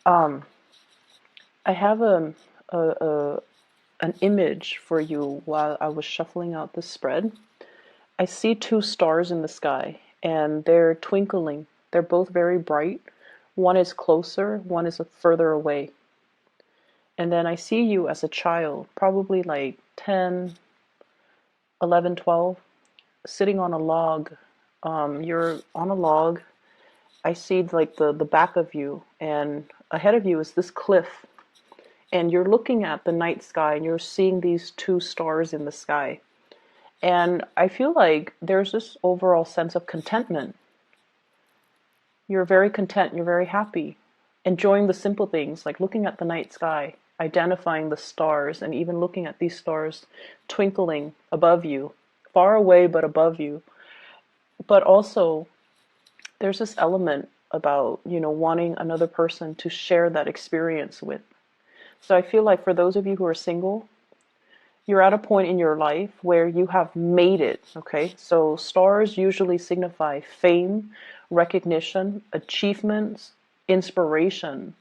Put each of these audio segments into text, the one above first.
Um, I have an image for you while I was shuffling out the spread. I see two stars in the sky and they're twinkling. They're both very bright. One is closer, one is further away. And then I see you as a child, probably like 10, 11, 12, sitting on a log. You're on a log. I see like the back of you, and ahead of you is this cliff. And you're looking at the night sky and you're seeing these two stars in the sky. And I feel like there's this overall sense of contentment. You're very content, you're very happy, enjoying the simple things like looking at the night sky, identifying the stars, and even looking at these stars twinkling above you, far away but above you. But also, there's this element about, wanting another person to share that experience with. So I feel like for those of you who are single, you're at a point in your life where you have made it, okay? So stars usually signify fame, recognition, achievements, inspiration,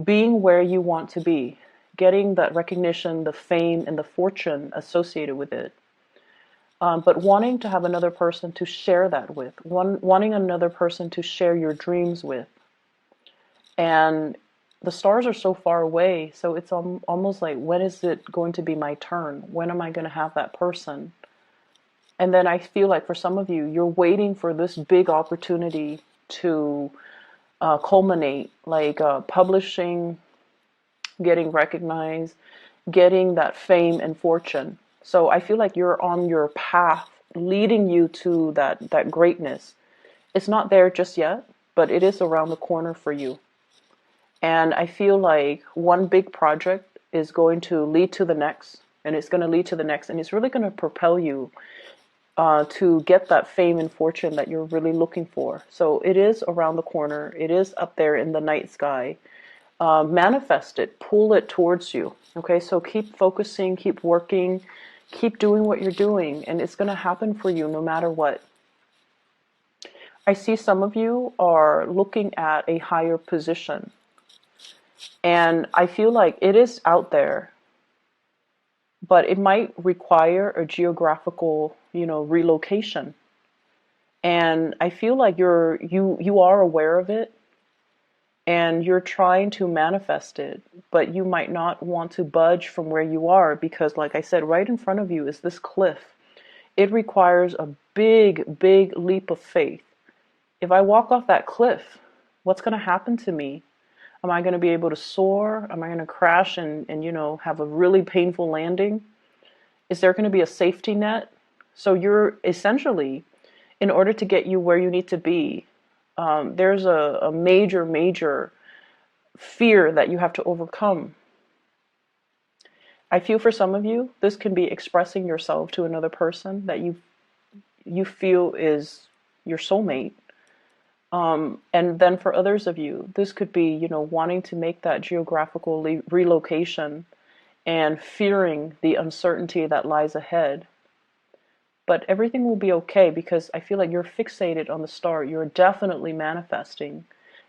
being where you want to be, getting that recognition, the fame, and the fortune associated with it. But wanting to have another person to share that with, wanting another person to share your dreams with. And the stars are so far away, so it's almost like, when is it going to be my turn? When am I going to have that person? And then I feel like for some of you, you're waiting for this big opportunity to culminate, like publishing, getting recognized, getting that fame and fortune. So I feel like you're on your path leading you to that greatness. It's not there just yet, but it is around the corner for you. And I feel like one big project is going to lead to the next, and it's going to lead to the next, and it's really going to propel you to get that fame and fortune that you're really looking for. So it is around the corner. It is up there in the night sky. Manifest it, pull it towards you. Okay, so keep focusing, keep working, keep doing what you're doing, and it's going to happen for you no matter what. I see some of you are looking at a higher position, and I feel like it is out there, but it might require a geographical, relocation. And I feel like you are aware of it, and you're trying to manifest it, but you might not want to budge from where you are because, like I said, right in front of you is this cliff. It requires a big, big leap of faith. If I walk off that cliff, what's going to happen to me? Am I going to be able to soar? Am I going to crash and have a really painful landing? Is there going to be a safety net? So you're essentially, in order to get you where you need to be, there's a major, major fear that you have to overcome. I feel for some of you, this can be expressing yourself to another person that you feel is your soulmate. And then for others of you, this could be, wanting to make that geographical relocation and fearing the uncertainty that lies ahead. But everything will be okay because I feel like you're fixated on the star. You're definitely manifesting.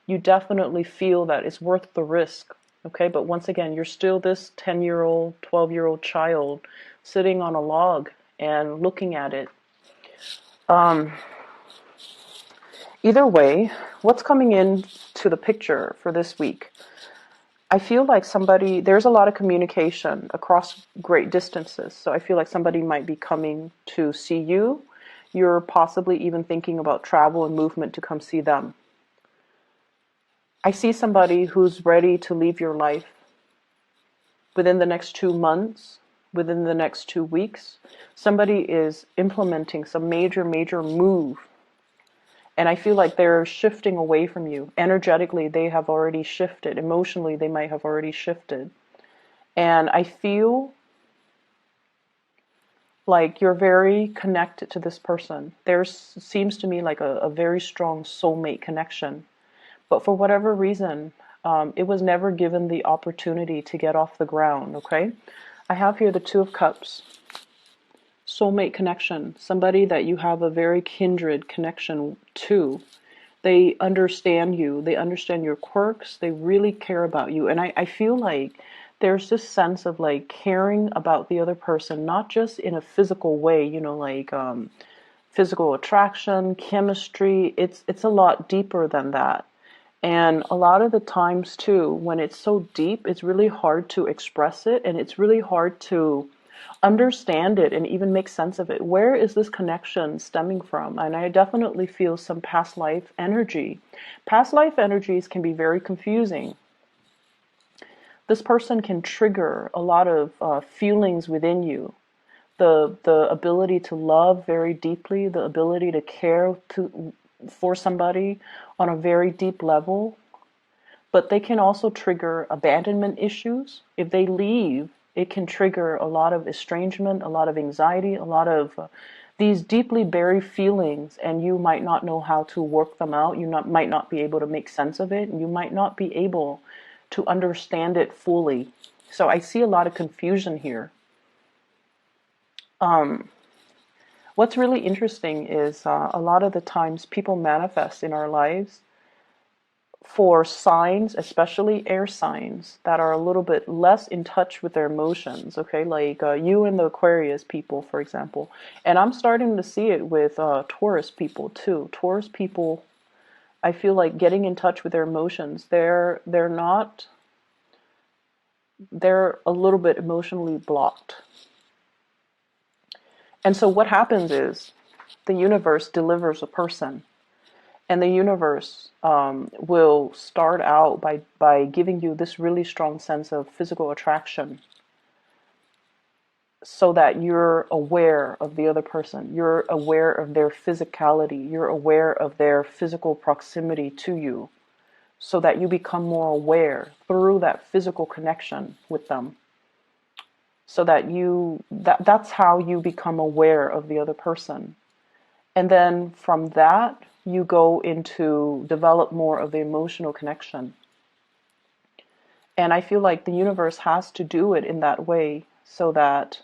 You definitely feel that it's worth the risk. Okay, but once again, you're still this 10-year-old, 12-year-old child sitting on a log and looking at it. Either way, what's coming in to the picture for this week? I feel like there's a lot of communication across great distances. So I feel like somebody might be coming to see you. You're possibly even thinking about travel and movement to come see them. I see somebody who's ready to leave your life within the next 2 months, within the next 2 weeks. Somebody is implementing some major, major move. And I feel like they're shifting away from you. Energetically, they have already shifted. Emotionally, they might have already shifted. And I feel like you're very connected to this person. There seems to me like a very strong soulmate connection. But for whatever reason, it was never given the opportunity to get off the ground, okay? I have here the Two of Cups. Soulmate connection, somebody that you have a very kindred connection to. They understand you. They understand your quirks. They really care about you. And I feel like there's this sense of like caring about the other person, not just in a physical way, like physical attraction, chemistry. It's a lot deeper than that. And a lot of the times too, when it's so deep, it's really hard to express it, and it's really hard to understand it and even make sense of it. Where is this connection stemming from? And I definitely feel some past life energy. Past life energies can be very confusing. This person can trigger a lot of feelings within you. The ability to love very deeply, the ability to care for somebody on a very deep level, but they can also trigger abandonment issues. If they leave, it can trigger a lot of estrangement, a lot of anxiety, a lot of these deeply buried feelings, and you might not know how to work them out. Might not be able to make sense of it. You might not be able to understand it fully. So I see a lot of confusion here. What's really interesting is a lot of the times people manifest in our lives for signs, especially air signs, that are a little bit less in touch with their emotions, okay? Like you and the Aquarius people, for example. And I'm starting to see it with Taurus people too. Taurus people, I feel like getting in touch with their emotions, they're a little bit emotionally blocked. And so what happens is the universe delivers a person. And the universe will start out by giving you this really strong sense of physical attraction so that you're aware of the other person. You're aware of their physicality. You're aware of their physical proximity to you so that you become more aware through that physical connection with them. So that that's how you become aware of the other person. And then from that, you go into develop more of the emotional connection. And I feel like the universe has to do it in that way so that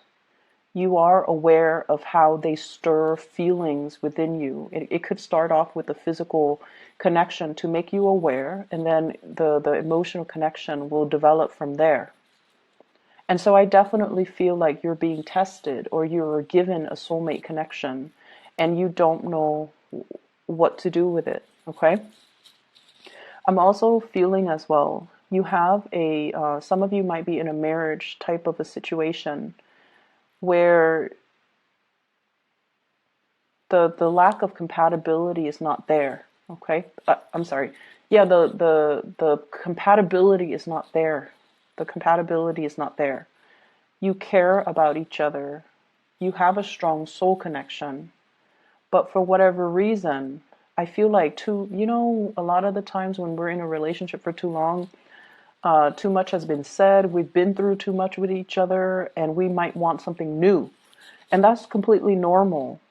you are aware of how they stir feelings within you. It could start off with the physical connection to make you aware, and then the emotional connection will develop from there. And so I definitely feel like you're being tested or you're given a soulmate connection and you don't know what to do with it, okay? I'm also feeling as well, you have some of you might be in a marriage type of a situation where the lack of compatibility is not there, okay? I'm sorry. Yeah, the compatibility is not there. The compatibility is not there. You care about each other. You have a strong soul connection. But for whatever reason, I feel like a lot of the times when we're in a relationship for too long, too much has been said, we've been through too much with each other, and we might want something new. And that's completely normal.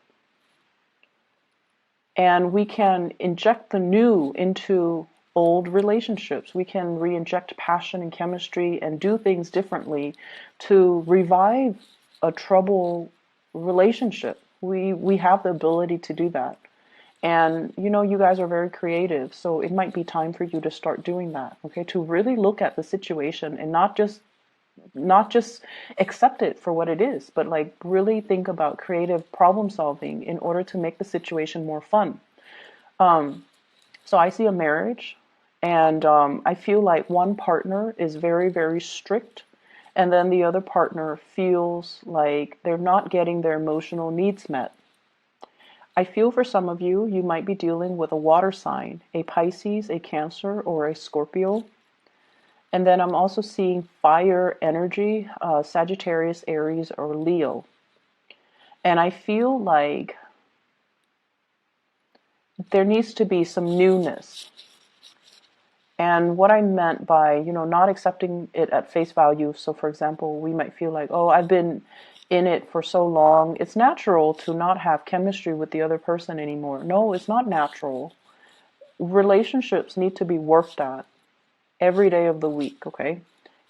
And we can inject the new into old relationships. We can re-inject passion and chemistry and do things differently to revive a troubled relationship. We have the ability to do that. And you guys are very creative, so it might be time for you to start doing that, okay? To really look at the situation and not just accept it for what it is, but like really think about creative problem solving in order to make the situation more fun. So I see a marriage, and I feel like one partner is very, very strict, and then the other partner feels like they're not getting their emotional needs met. I feel for some of you, you might be dealing with a water sign, a Pisces, a Cancer, or a Scorpio. And then I'm also seeing fire energy, Sagittarius, Aries, or Leo. And I feel like there needs to be some newness. And what I meant by, not accepting it at face value. So for example, we might feel like, oh, I've been in it for so long. It's natural to not have chemistry with the other person anymore. No, it's not natural. Relationships need to be worked at every day of the week, okay?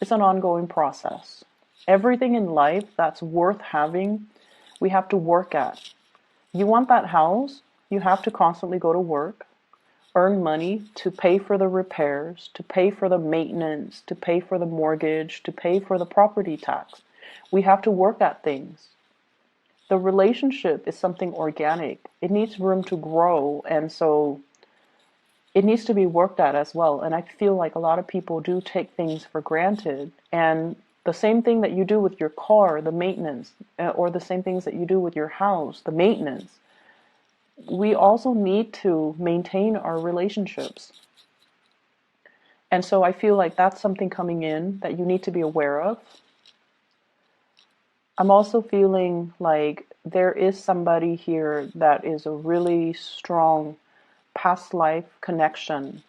It's an ongoing process. Everything in life that's worth having, we have to work at. You want that house, you have to constantly go to work, earn money to pay for the repairs, to pay for the maintenance, to pay for the mortgage, to pay for the property tax. We have to work at things. The relationship is something organic. It needs room to grow, and so it needs to be worked at as well. And I feel like a lot of people do take things for granted. And the same thing that you do with your car, the maintenance, or the same things that you do with your house, the maintenance, we also need to maintain our relationships. And so I feel like that's something coming in that you need to be aware of. I'm also feeling like there is somebody here that is a really strong past life connection.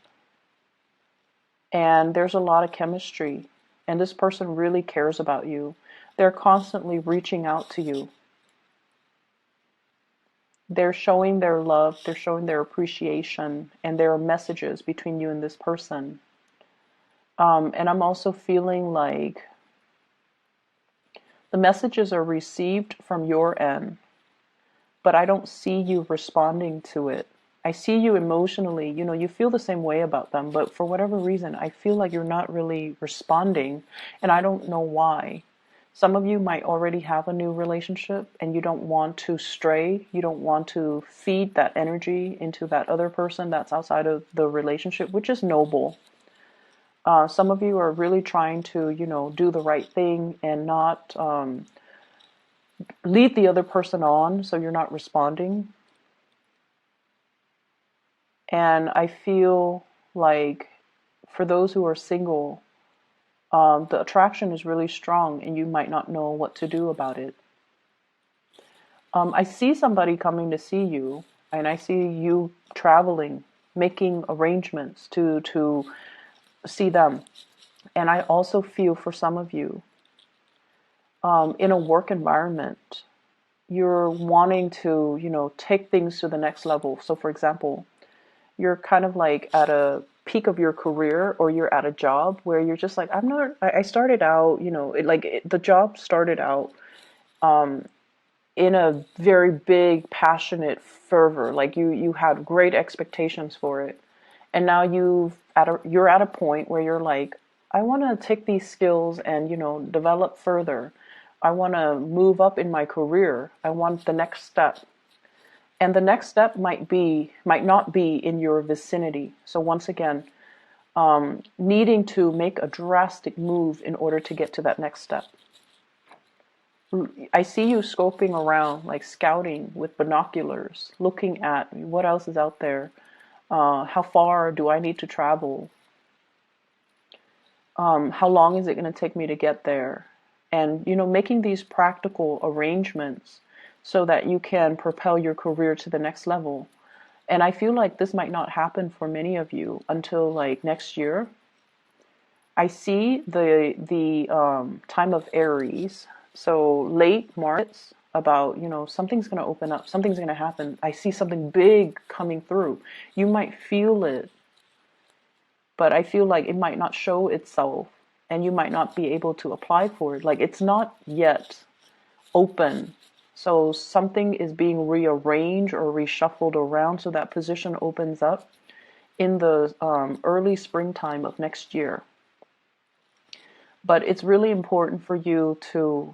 And there's a lot of chemistry. And this person really cares about you. They're constantly reaching out to you. They're showing their love, they're showing their appreciation, and there are messages between you and this person. And I'm also feeling like the messages are received from your end, but I don't see you responding to it. I see you emotionally, you feel the same way about them, but for whatever reason, I feel like you're not really responding, and I don't know why. Some of you might already have a new relationship and you don't want to stray. You don't want to feed that energy into that other person that's outside of the relationship, which is noble. Some of you are really trying to, do the right thing and not lead the other person on, so you're not responding. And I feel like for those who are single, the attraction is really strong and you might not know what to do about it. I see somebody coming to see you, and I see you traveling, making arrangements to see them. And I also feel for some of you, in a work environment, you're wanting to, take things to the next level. So for example, you're kind of like at a peak of your career, or you're at a job where you're just like, I started out, the job started out in a very big, passionate fervor. Like you had great expectations for it. And now you're at a point where you're like, I want to take these skills and, develop further. I want to move up in my career. I want the next step. And the next step might not be in your vicinity. So once again, needing to make a drastic move in order to get to that next step. I see you scoping around, like scouting with binoculars, looking at what else is out there. How far do I need to travel? How long is it going to take me to get there? And, making these practical arrangements so that you can propel your career to the next level. And I feel like this might not happen for many of you until like next year. I see the time of Aries, so late March, about, something's going to open up, something's going to happen. I see something big coming through. You might feel it, but I feel like it might not show itself and you might not be able to apply for it. Like it's not yet open. So something is being rearranged or reshuffled around so that position opens up in the early springtime of next year. But it's really important for you to,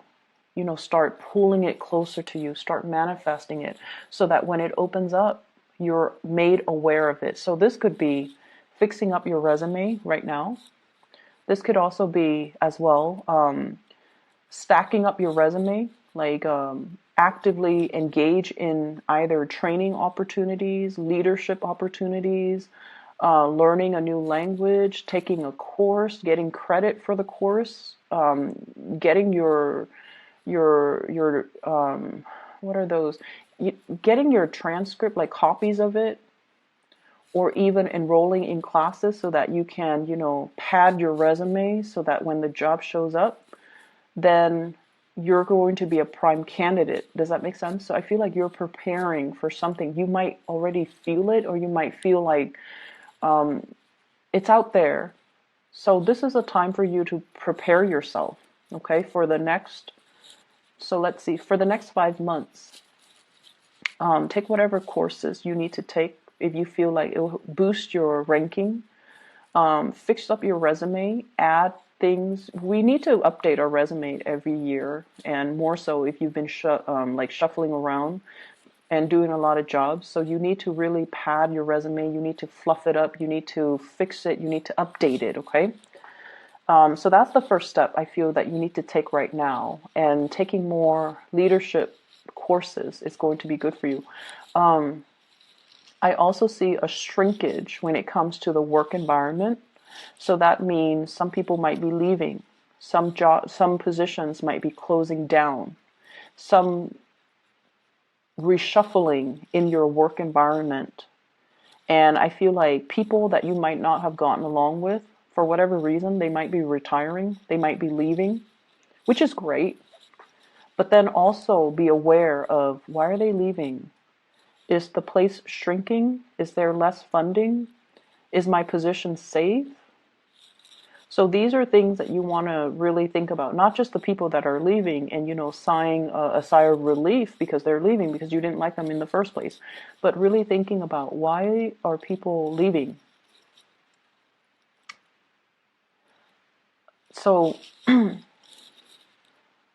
start pulling it closer to you, start manifesting it so that when it opens up, you're made aware of it. So this could be fixing up your resume right now. This could also be as well stacking up your resume, like actively engage in either training opportunities, leadership opportunities, learning a new language, taking a course, getting credit for the course, getting your what are those? Getting your transcript, like copies of it, or even enrolling in classes so that you can, pad your resume so that when the job shows up, then you're going to be a prime candidate. Does that make sense? So I feel like you're preparing for something. You might already feel it, or you might feel like it's out there. So this is a time for you to prepare yourself, okay, for the next, so let's see, for the next 5 months. Take whatever courses you need to take if you feel like it will boost your ranking. Fix up your resume, add things. We need to update our resume every year, and more so if you've been like shuffling around and doing a lot of jobs. So you need to really pad your resume. You need to fluff it up. You need to fix it. You need to update it. Okay. So that's the first step I feel that you need to take right now. And taking more leadership courses is going to be good for you. I also see a shrinkage when it comes to the work environment. So that means some people might be leaving. Some positions might be closing down. Some reshuffling in your work environment. And I feel like people that you might not have gotten along with, for whatever reason, they might be retiring, they might be leaving, which is great. But then also be aware of, why are they leaving? Is the place shrinking? Is there less funding? Is my position safe? So these are things that you want to really think about, not just the people that are leaving and, sighing a sigh of relief because they're leaving because you didn't like them in the first place, but really thinking about, why are people leaving? So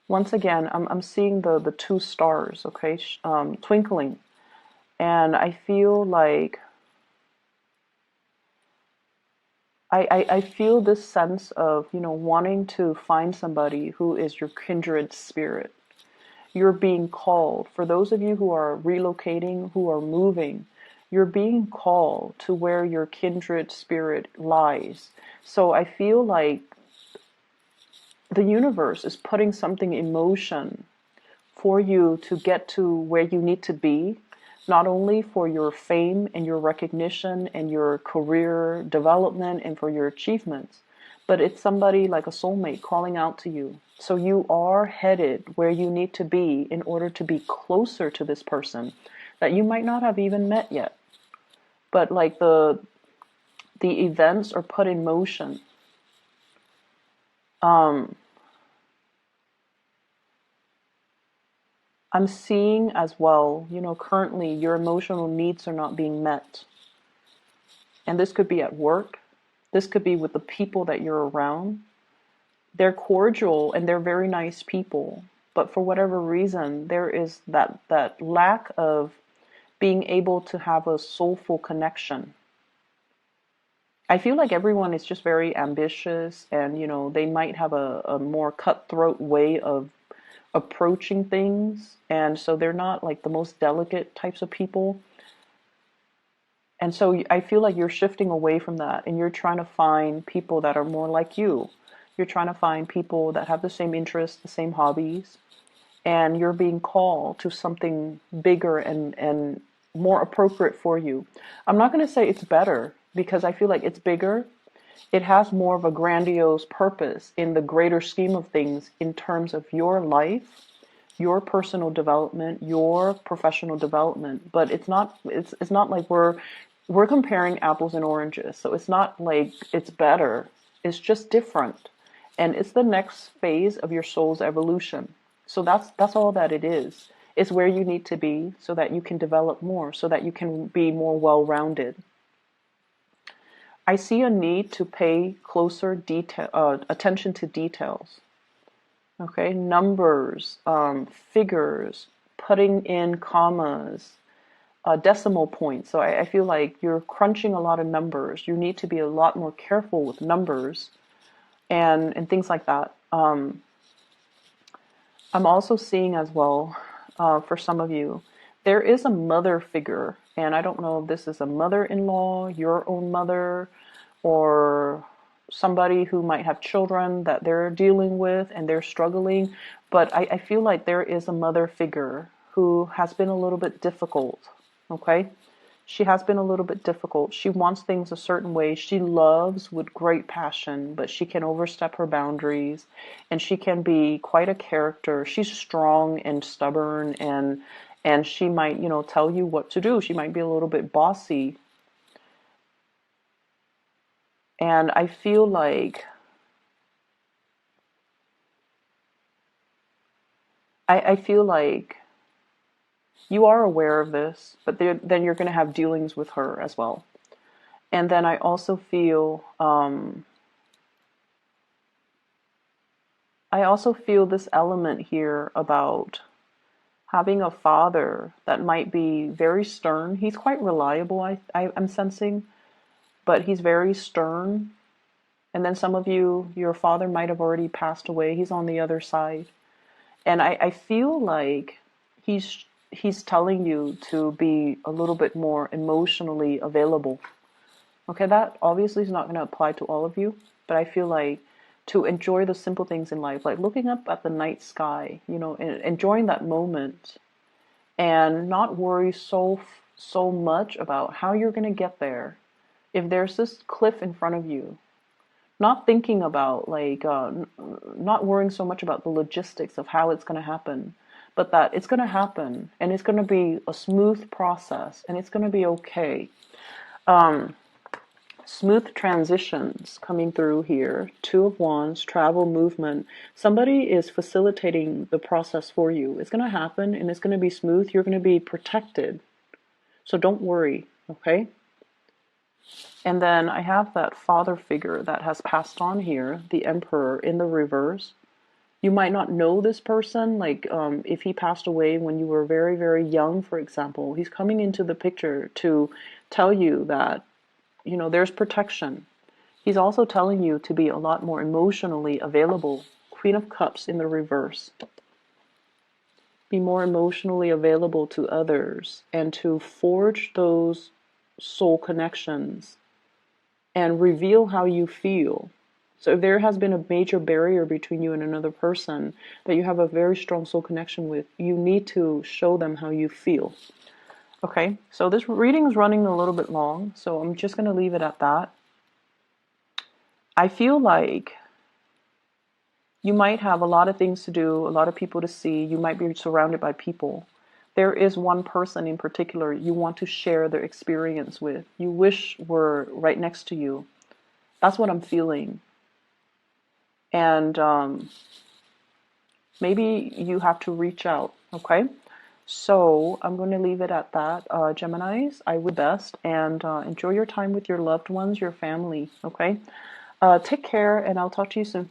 once again, I'm seeing the two stars, okay, twinkling. And I feel like I feel this sense of, wanting to find somebody who is your kindred spirit. You're being called. For those of you who are relocating, who are moving, you're being called to where your kindred spirit lies. So I feel like the universe is putting something in motion for you to get to where you need to be, not only for your fame and your recognition and your career development and for your achievements, but it's somebody like a soulmate calling out to you. So you are headed where you need to be in order to be closer to this person that you might not have even met yet. But like the events are put in motion. I'm seeing as well, currently your emotional needs are not being met. And this could be at work. This could be with the people that you're around. They're cordial and they're very nice people. But for whatever reason, there is that lack of being able to have a soulful connection. I feel like everyone is just very ambitious and, they might have a more cutthroat way of approaching things. And so they're not like the most delicate types of people. And so I feel like you're shifting away from that and you're trying to find people that are more like you. You're trying to find people that have the same interests, the same hobbies, and you're being called to something bigger and more appropriate for you. I'm not going to say it's better because I feel like it's bigger. It has more of a grandiose purpose in the greater scheme of things in terms of your life, your personal development, your professional development. But it's not like we're comparing apples and oranges. So it's not like it's better. It's just different. And it's the next phase of your soul's evolution. So that's all that it is. It's where you need to be so that you can develop more, so that you can be more well-rounded. I see a need to pay closer attention to details. Okay, numbers, figures, putting in commas, decimal points. So I feel like you're crunching a lot of numbers. You need to be a lot more careful with numbers and things like that. I'm also seeing as well, for some of you, there is a mother figure, and I don't know if this is a mother-in-law, your own mother, or somebody who might have children that they're dealing with and they're struggling. But I feel like there is a mother figure who has been a little bit difficult, okay? She has been a little bit difficult. She wants things a certain way. She loves with great passion, but she can overstep her boundaries and she can be quite a character. She's strong and stubborn and she might, tell you what to do. She might be a little bit bossy. And I feel like I feel like You are aware of this, but then you're going to have dealings with her as well. And then I also feel this element here about having a father that might be very stern. He's quite reliable, I'm sensing, but he's very stern. And then some of you, your father might have already passed away. He's on the other side. And I feel like he's telling you to be a little bit more emotionally available. Okay, that obviously is not going to apply to all of you, but I feel like to enjoy the simple things in life, like looking up at the night sky, and enjoying that moment, and not worry so much about how you're going to get there. If there's this cliff in front of you, not thinking about not worrying so much about the logistics of how it's going to happen, but that it's going to happen and it's going to be a smooth process and it's going to be okay. Smooth transitions coming through here. Two of Wands, travel, movement. Somebody is facilitating the process for you. It's going to happen and it's going to be smooth. You're going to be protected. So don't worry, okay? And then I have that father figure that has passed on here, the Emperor in the reverse. You might not know this person, like if he passed away when you were very, very young, for example. He's coming into the picture to tell you that there's protection. He's also telling you to be a lot more emotionally available. Queen of Cups in the reverse. Be more emotionally available to others and to forge those soul connections and reveal how you feel. So if there has been a major barrier between you and another person that you have a very strong soul connection with, you need to show them how you feel. Okay, so this reading is running a little bit long, so I'm just going to leave it at that. I feel like you might have a lot of things to do, a lot of people to see. You might be surrounded by people. There is one person in particular you want to share their experience with. You wish were right next to you. That's what I'm feeling. And maybe you have to reach out, okay? So I'm going to leave it at that. Geminis, I would best, and enjoy your time with your loved ones, your family, okay? Take care, and I'll talk to you soon.